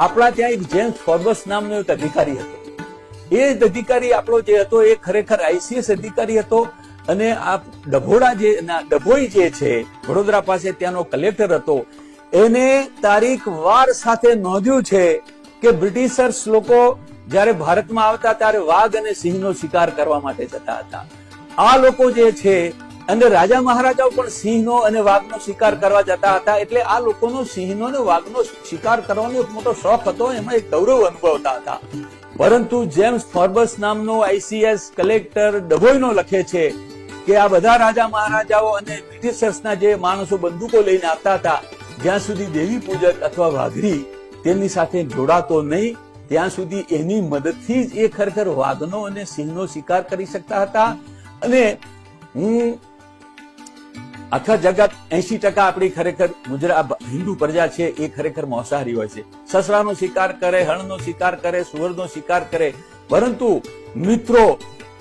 આપણા ત્યાં એક જેમ્સ ફોર્બસ નામનો એક અધિકારી હતો. એ જ અધિકારી આપણો જે હતો એ ખરેખર આઈસીએસ અધિકારી હતો. અને આ ડભોઈ જે છે વડોદરા પાસે ત્યાંનો કલેક્ટર હતો, એને તારીખ વાર સાથે નોંધ્યું છે કે બ્રિટિશર્સ લોકો જયારે ભારતમાં આવતા ત્યારે વાઘ અને સિંહનો શિકાર કરવા માટે જતા હતા. આ લોકો જે છે અને રાજા મહારાજાઓ પણ સિંહનો અને વાઘનો શિકાર કરવા જતા હતા. એટલે આ લોકોનો સિંહનો અને વાઘનો શિકાર કરવાનો એક મોટો શોખ હતો, એમાં એક ગૌરવ અનુભવતા હતા. પરંતુ જેમ્સ ફોર્બસ નામનો આઈસીએસ કલેક્ટર ડભોઈનો લખે છે કે આ બધા રાજા મહારાજાઓ અને બ્રિટિશર્સના જે માણસો બંદૂકો લઈને આવતા હતા, જ્યાં સુધી દેવી પૂજક અથવા વાઘરી તેમની સાથે જોડાતો નહીં ત્યાં સુધી એની મદદથી જ એ ખરેખર વાઘનો અને સિંહનો શિકાર કરી શકતા હતા. અને આખા જગત 80% આપણી ખરેખર ગુજરાત હિન્દુ પ્રજા છે એ ખરેખર માંસાહારી હોય છે. સસરાનો શિકાર કરે, હણનો શિકાર કરે, સુવરનો શિકાર કરે. પરંતુ મિત્રો,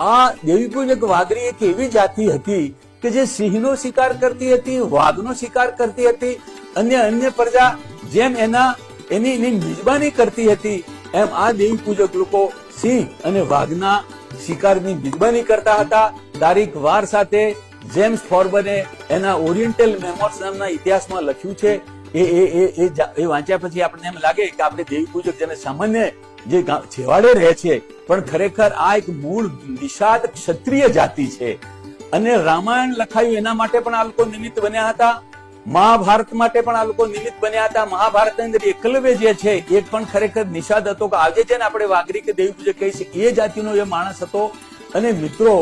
આ દેવી પૂજક વાઘરી એક એવી જાતિ હતી કે જે સિંહનો શિકાર કરતી હતી, વાઘનો શિકાર કરતી હતી. અન્ય પ્રજા જેમ એની મિજબાની કરતી હતી, એમ આ દેવી પૂજક લોકો સિંહ અને વાઘના શિકારની મિજબાની કરતા હતા. તારીખ વાર સાથે જેમ્સ ફોર્બને એના ઓરિએન્ટલ મેમોર્સ નામના ઇતિહાસમાં લખ્યું છે. એ વાંચ્યા પછી આપણને એમ લાગે કે આપણે દેવી પૂજક જેને સામાન્ય જે છેવાડે રહે છે, પણ ખરેખર આ એક મૂળ નિષાદ ક્ષત્રિય જાતિ છે. અને રામાયણ લખાયું એના માટે પણ આ લોકો નિમિત્ત બન્યા હતા. મહાભારત માટે પણ આ લોકો નિમિત્ત બન્યા હતા. મહાભારતની અંદર એકલવ્ય જે છે એ પણ ખરેખર નિષાદ હતો કે આજે છે ને આપણે વાઘરી કે દેવી પૂજક કહી શકીએ, એ જાતિનો એ માણસ હતો. અને મિત્રો,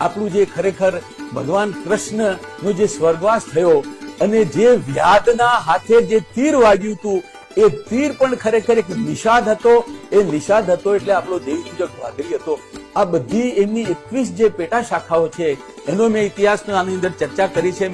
આપણું જે ખરેખર ભગવાન કૃષ્ણનો જે સ્વર્ગવાસ થયો અને જે વ્યાધના હાથે જે તીર વાગ્યું હતું, એ તીર પણ ખરેખર એક નિષાદ હતો. એ નિષાદ હતો એટલે આપણો દેવી પૂજક વાઘરી હતો. આ બધી એમની 21 જે પેટા શાખાઓ છે એનો મેં ઇતિહાસનો આની અંદર ચર્ચા કરી છે.